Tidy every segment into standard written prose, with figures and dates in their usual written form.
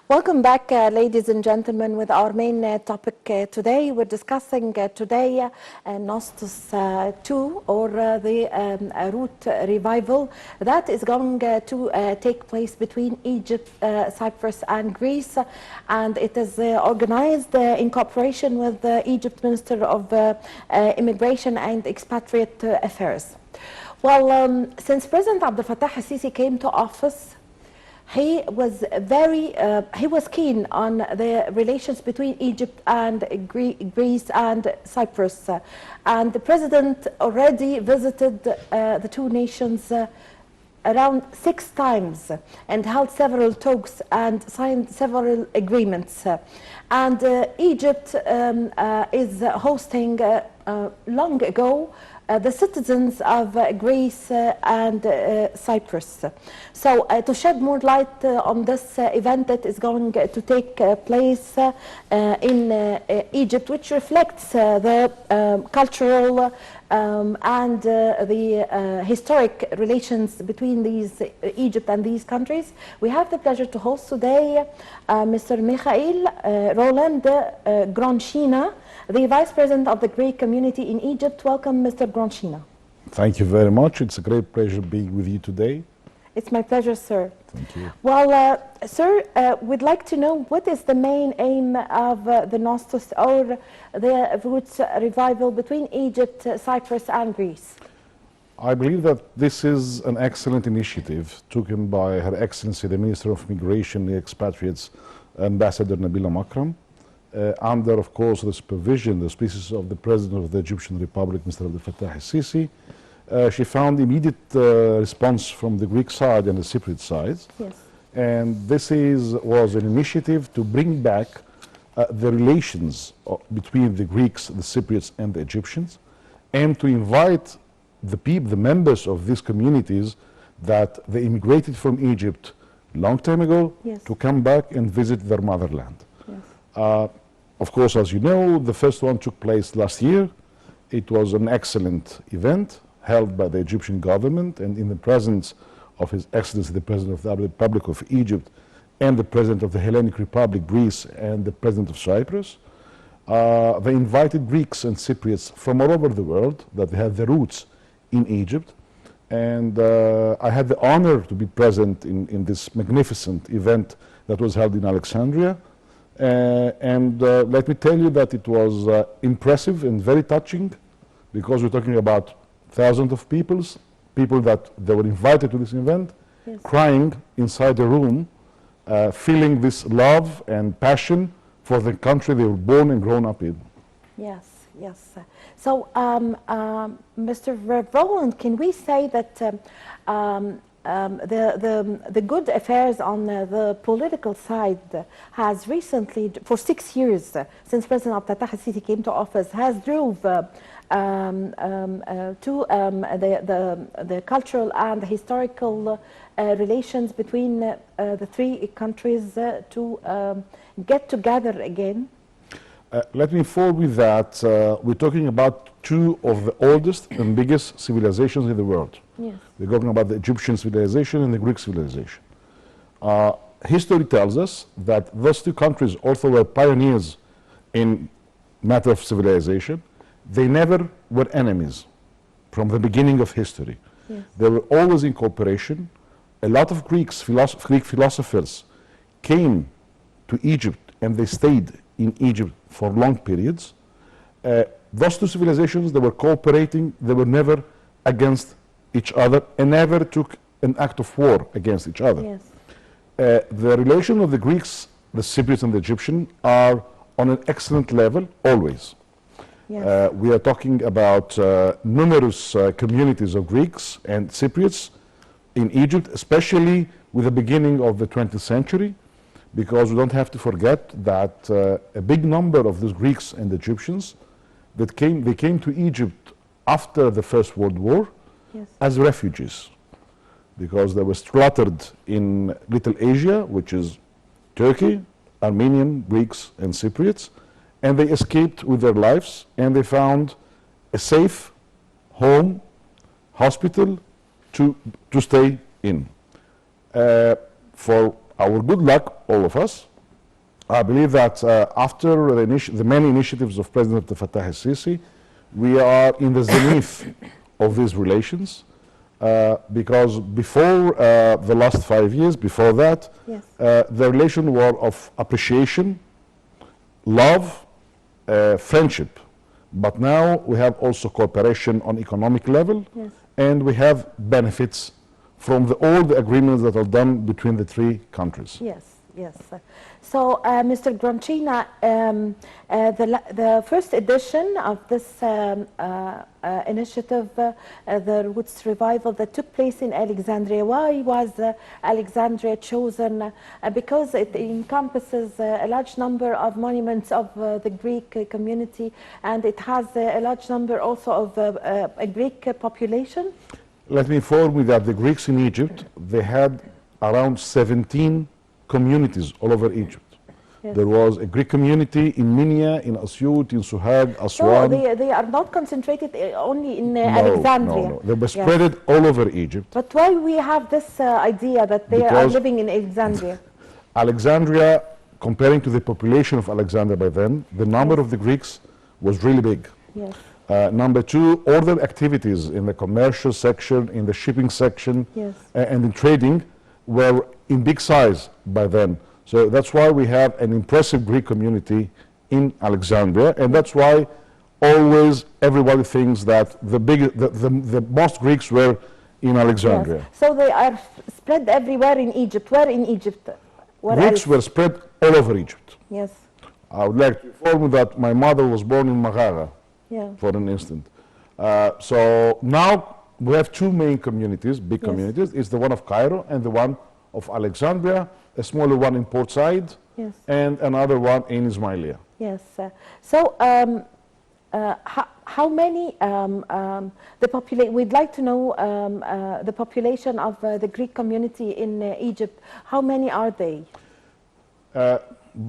Welcome back, ladies and gentlemen, with our main topic today. We're discussing today Nostos 2, or the route revival that is going to take place between Egypt, Cyprus and Greece, and it is organized in cooperation with the Egypt Minister of Immigration and Expatriate Affairs. Well, since President Abdel Fattah al-Sisi came to office, he was keen on the relations between Egypt and Greece and Cyprus, and the president already visited the two nations around 6 times and held several talks and signed several agreements. And Egypt is hosting long ago the citizens of Greece and Cyprus. So to shed more light on this event that is going to take place in Egypt, which reflects the cultural and the historic relations between Egypt and these countries, we have the pleasure to host today Mr. Mikhail Roland Gronchina, the Vice President of the Greek community in Egypt. Welcome, Mr. Gronchina. Thank you very much. It's a great pleasure being with you today. It's my pleasure, sir. Thank you. Well, sir, we'd like to know what is the main aim of the Nostos, or the route revival between Egypt, Cyprus and Greece? I believe that this is an excellent initiative taken by Her Excellency the Minister of Immigration and Expatriates, Ambassador Nabila Makram, under, of course, the supervision, the auspices of the President of the Egyptian Republic, Mr. Abdel Fattah al-Sisi. She found immediate response from the Greek side and the Cypriot side. Yes. And this was an initiative to bring back the relations between the Greeks, the Cypriots and the Egyptians, and to invite the members of these communities that they immigrated from Egypt long time ago, yes, to come back and visit their motherland. Yes. Of course, as you know, the first one took place last year. It was an excellent event held by the Egyptian government and in the presence of His Excellency the President of the Republic of Egypt and the President of the Hellenic Republic, Greece, and the President of Cyprus. They invited Greeks and Cypriots from all over the world that they have their roots in Egypt. And I had the honor to be present in this magnificent event that was held in Alexandria. Let me tell you that it was impressive and very touching, because we're talking about thousands of people that they were invited to this event, yes, crying inside a room, feeling this love and passion for the country they were born and grown up in. Yes, yes. So, Mr. Roland, can we say that the good affairs on the political side has recently, for 6 years, since President Abdel Fattah al-Sisi came to office, has drove to the cultural and historical relations between the 3 countries to get together again? Let me inform you that we're talking about 2 of the oldest and biggest civilizations in the world. Yes. We're talking about the Egyptian civilization and the Greek civilization. History tells us that those 2 countries also were pioneers in matter of civilization. They never were enemies from the beginning of history. Yes. They were always in cooperation. A lot of Greek philosophers came to Egypt and they stayed in Egypt for long periods. Those 2 civilizations, they were cooperating, they were never against each other and never took an act of war against each other. Yes. The relation of the Greeks, the Cypriots and the Egyptians are on an excellent level always. Yes. We are talking about numerous communities of Greeks and Cypriots in Egypt, especially with the beginning of the 20th century, because we don't have to forget that a big number of those Greeks and Egyptians that came to Egypt after the First World War, yes, as refugees, because they were slaughtered in Little Asia, which is Turkey, Armenian, Greeks, and Cypriots, and they escaped with their lives, and they found a safe home, hospital to stay in. For our good luck, all of us, I believe that after the many initiatives of President Abdel Fattah el-Sisi, we are in the zenith of these relations, because before the last 5 years, before that, Yes. the relation were of appreciation, love, friendship. But now we have also cooperation on economic level, Yes. and we have benefits from all the agreements that are done between the three countries. Yes, yes. So, Mr. Gronchina, the first edition of this initiative, the Roots Revival, that took place in Alexandria. Why was Alexandria chosen? Because it encompasses a large number of monuments of the Greek community, and it has a large number also of a Greek population. Let me inform you that the Greeks in Egypt, they had around 17 communities all over Egypt. Yes. There was a Greek community in Minya, in Asyut, in Suhag, So Aswan. they are not concentrated only in No, Alexandria. no. They were Yes. spread all over Egypt. But why we have this idea that they are Because- living in Alexandria? Alexandria, comparing to the population of Alexandria by then, the number of the Greeks was really big. Yes. Number two, all the activities in the commercial section, in the shipping section, Yes. and in trading were in big size by then. So that's why we have an impressive Greek community in Alexandria, and that's why always everybody thinks that the most Greeks were in Alexandria. Yes. So they are spread everywhere in Egypt. Where in Egypt? Where Greeks else? were spread all over Egypt. Yes. I would like to inform you that my mother was born in Magara, Yeah. for an instant. So now we have two main communities, big Yes. communities. It's the one of Cairo and the one of Alexandria, a smaller one in Port Said, Yes. and another one in Ismailia. Yes. So how many we'd like to know the population of the Greek community in Egypt. How many are they?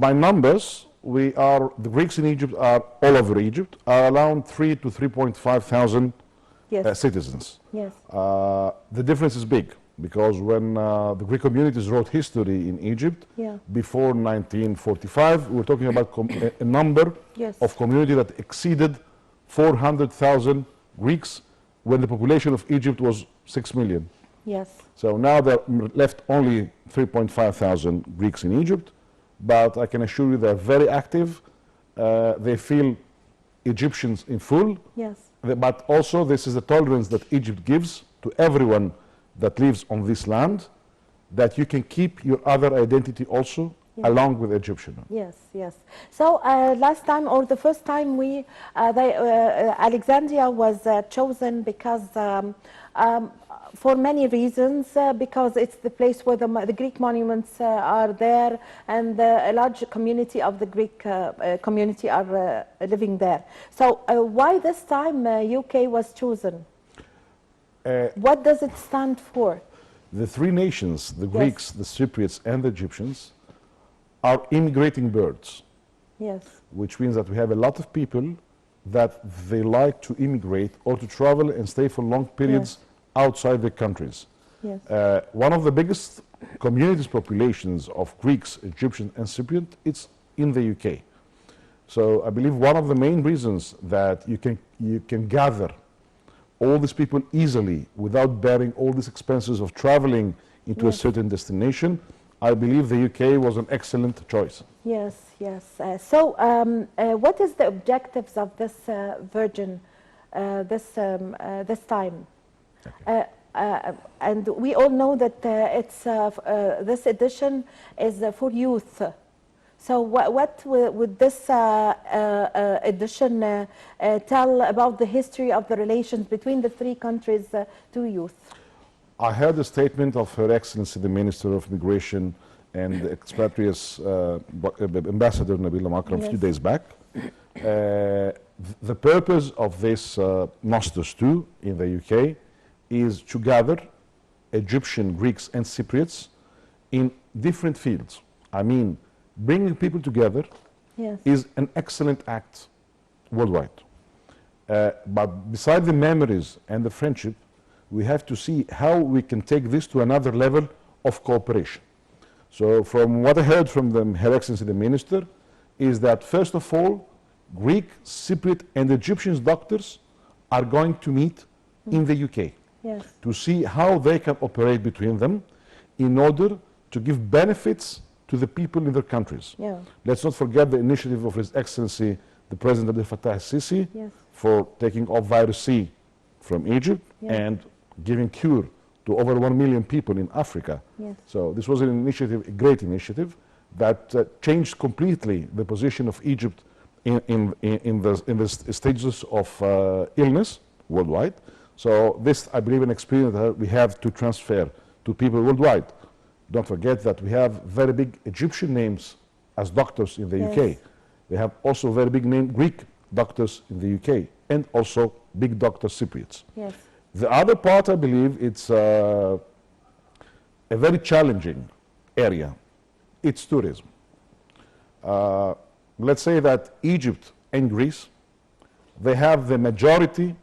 By numbers, the Greeks in Egypt are all over Egypt, are around 3 to 3.5 thousand Yes. citizens. Yes. The difference is big because when the Greek communities wrote history in Egypt Yeah. before 1945, we're talking about a number Yes. of community that exceeded 400,000 Greeks when the population of Egypt was 6 million. Yes. So now there are left only 3.5 thousand Greeks in Egypt, but I can assure you they're very active. They feel Egyptians in full. Yes. But also, this is the tolerance that Egypt gives to everyone that lives on this land, that you can keep your other identity also along with Egyptian. Yes, yes. So last time, or the first time, Alexandria was chosen because for many reasons, because it's the place where the Greek monuments are there, and a large community of the Greek community are living there. So why this time UK was chosen? What does it stand for? The three nations, the Greeks, the Cypriots, and the Egyptians, are immigrating birds, Yes. which means that we have a lot of people that they like to immigrate or to travel and stay for long periods outside their countries. Yes. One of the biggest communities populations of Greeks, Egyptians, and Cypriot, it's in the UK. So I believe one of the main reasons that you can gather all these people easily without bearing all these expenses of traveling into a certain destination, I believe the UK was an excellent choice. Yes, yes. So what is the objectives of this Virgin this time? And we all know that this edition is for youth. So what would this edition tell about the history of the relations between the three countries to youth? I heard a statement of Her Excellency the Minister of Migration and Expatriates Ambassador Nabila Makram a few days back. The purpose of this Nostos 2 in the UK is to gather Egyptian, Greeks, and Cypriots in different fields. I mean, bringing people together is an excellent act worldwide. But beside the memories and the friendship, we have to see how we can take this to another level of cooperation. So from what I heard from Her Excellency the Minister is that first of all, Greek, Cypriot and Egyptian doctors are going to meet in the UK to see how they can operate between them in order to give benefits to the people in their countries. Let's not forget the initiative of His Excellency the President Abdel Fattah al-Sisi for taking off virus C from Egypt and giving cure to over 1 million people in Africa. So this was an initiative, a great initiative, that changed completely the position of Egypt in the stages of illness worldwide. So this, I believe, an experience that we have to transfer to people worldwide. Don't forget that we have very big Egyptian names as doctors in the UK. We have also very big name Greek doctors in the UK, and also big doctor Cypriots. The other part, I believe, it's a very challenging area. It's tourism. Let's say that Egypt and Greece, they have the majority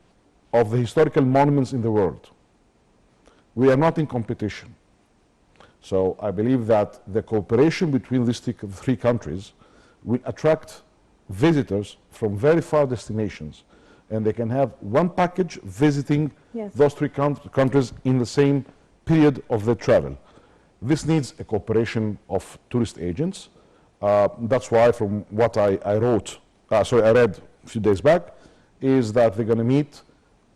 of the historical monuments in the world. We are not in competition. So I believe that the cooperation between these three countries will attract visitors from very far destinations, and they can have one package visiting those three countries in the same period of their travel. This needs a cooperation of tourist agents. That's why, from what I read a few days back, is that they're going to meet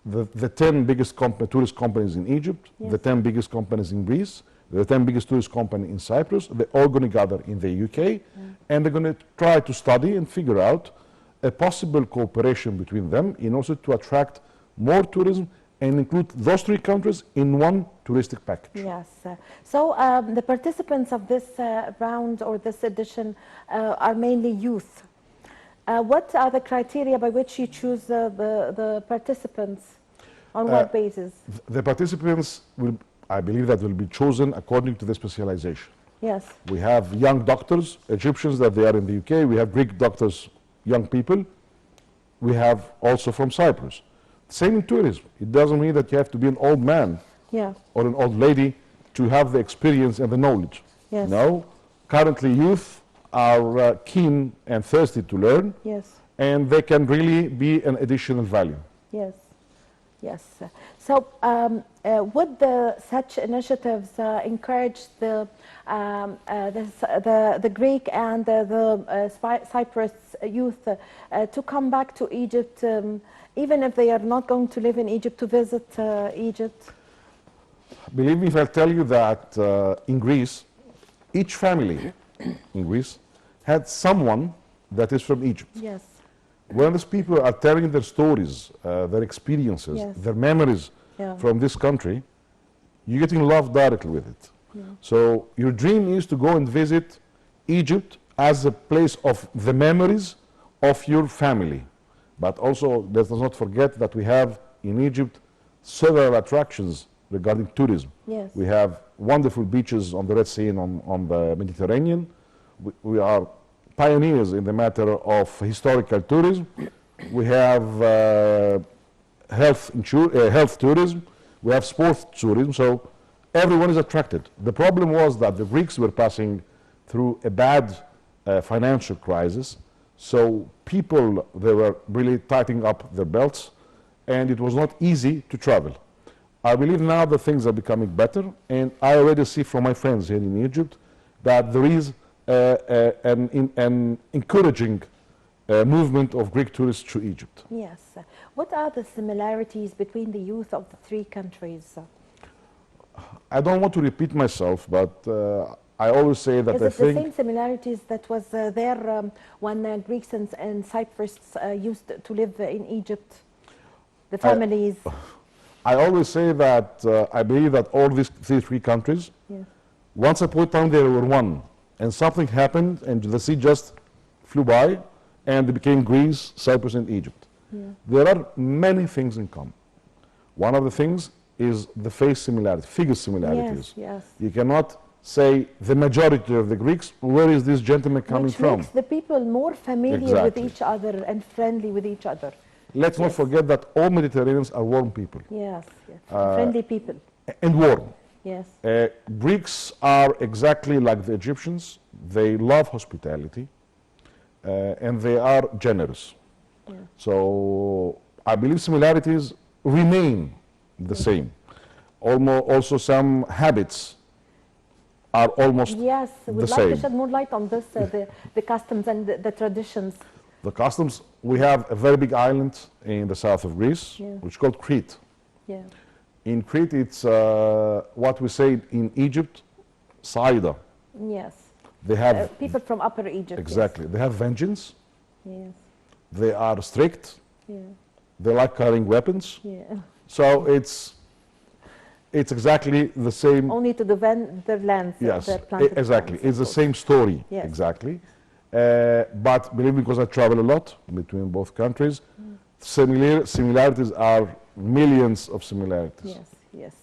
the 10 biggest tourist companies in Egypt, the 10 biggest companies in Greece, the 10 biggest tourist companies in Cyprus. They're all going to gather in the UK, and they're going to try to study and figure out a possible cooperation between them in order to attract more tourism and include those three countries in one touristic package. So the participants of this round or this edition are mainly youth. What are the criteria by which you choose the participants? On what basis? The participants will, I believe, that will be chosen according to the specialization. We have young doctors, Egyptians, that they are in the UK. We have Greek doctors, young people. We have also from Cyprus. Same in tourism. It doesn't mean that you have to be an old man or an old lady to have the experience and the knowledge. No, currently youth are keen and thirsty to learn, and they can really be an additional value. So would such initiatives encourage the Greek and the Cyprus youth to come back to Egypt, even if they are not going to live in Egypt, to visit Egypt? Believe me if I tell you that in Greece, each family in Greece had someone that is from Egypt. When these people are telling their stories, their experiences, their memories from this country, you're getting love directly with it. So your dream is to go and visit Egypt as a place of the memories of your family. But also, let us not forget that we have in Egypt several attractions regarding tourism. We have wonderful beaches on the Red Sea and on the Mediterranean. We are pioneers in the matter of historical tourism. We have health tourism. We have sports tourism. So everyone is attracted. The problem was that the Greeks were passing through a bad financial crisis. So people, they were really tightening up their belts, and it was not easy to travel. I believe now that things are becoming better, and I already see from my friends here in Egypt that there is an encouraging movement of Greek tourists to Egypt. What are the similarities between the youth of the three countries? I don't want to repeat myself, but I always say that Is it the same similarities that was there when Greeks and Cyprus used to live in Egypt? The families? I always say that I believe that all these three countries, once upon a time they were one, and something happened and the sea just flew by and they became Greece, Cyprus and Egypt. There are many things in common. One of the things is the face similarity, figure similarities. You cannot say the majority of the Greeks, where is this gentleman coming from? Which makes the people more familiar with each other and friendly with each other. Let's not forget that all Mediterraneans are warm people. Friendly people. And warm. Yes. Greeks are exactly like the Egyptians. They love hospitality and they are generous. Yeah. So I believe similarities remain the same. Also, some habits are almost Yes, the we'd like to same. shed more light on this, the customs and the traditions. The customs, we have a very big island in the south of Greece, Yeah. which is called Crete. Yeah. In Crete, it's what we say in Egypt, Saida. Yes. They have, People from Upper Egypt. exactly, they have vengeance. Yes. They are strict. Yeah. They like carrying weapons. Yeah. So it's exactly the same. Only to defend their lands. Yes, their planted exactly. lands, It's the of course. same story. Yes. Exactly. But believe me, because I travel a lot between both countries, similarities are millions of similarities. Yes, yes.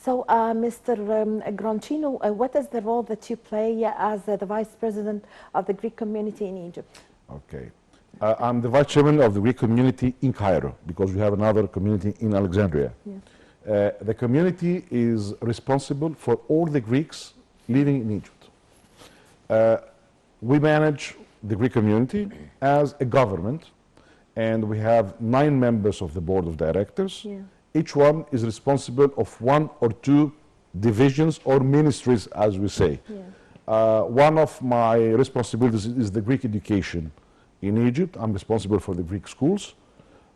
So, Mr. Groncino, what is the role that you play as the Vice President of the Greek community in Egypt? Okay. I'm the vice chairman of the Greek community in Cairo because we have another community in Alexandria. Yeah. The community is responsible for all the Greeks living in Egypt. We manage the Greek community as a government, and we have 9 members of the board of directors. Yeah. Each one is responsible of 1 or 2 divisions or ministries, as we say. Yeah. One of my responsibilities is the Greek education in Egypt. I'm responsible for the Greek schools.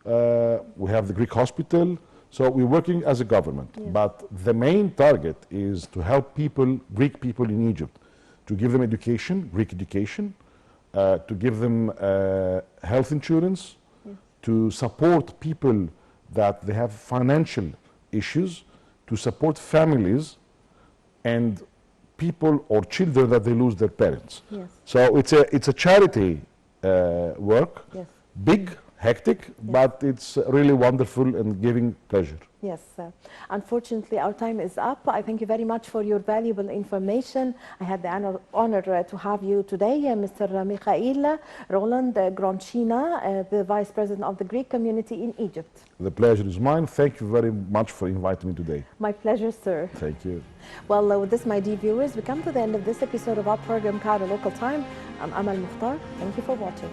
We have the Greek hospital. So we're working as a government. Yeah. But the main target is to help people, Greek people in Egypt, to give them education, Greek education, to give them health insurance, Yeah. to support people that they have financial issues, to support families and people or children that they lose their parents. Yes. So it's a charity work, Yes. big, hectic, but it's really wonderful and giving pleasure. Yes. Unfortunately, our time is up. I thank you very much for your valuable information. I had the honor to have you today, Mr. Mikhail Roland Groncina, the Vice President of the Greek community in Egypt. The pleasure is mine. Thank you very much for inviting me today. My pleasure, sir. Thank you. Well, with this, my dear viewers, we come to the end of this episode of our program, Cairo Local Time. I'm Amal Mukhtar. Thank you for watching.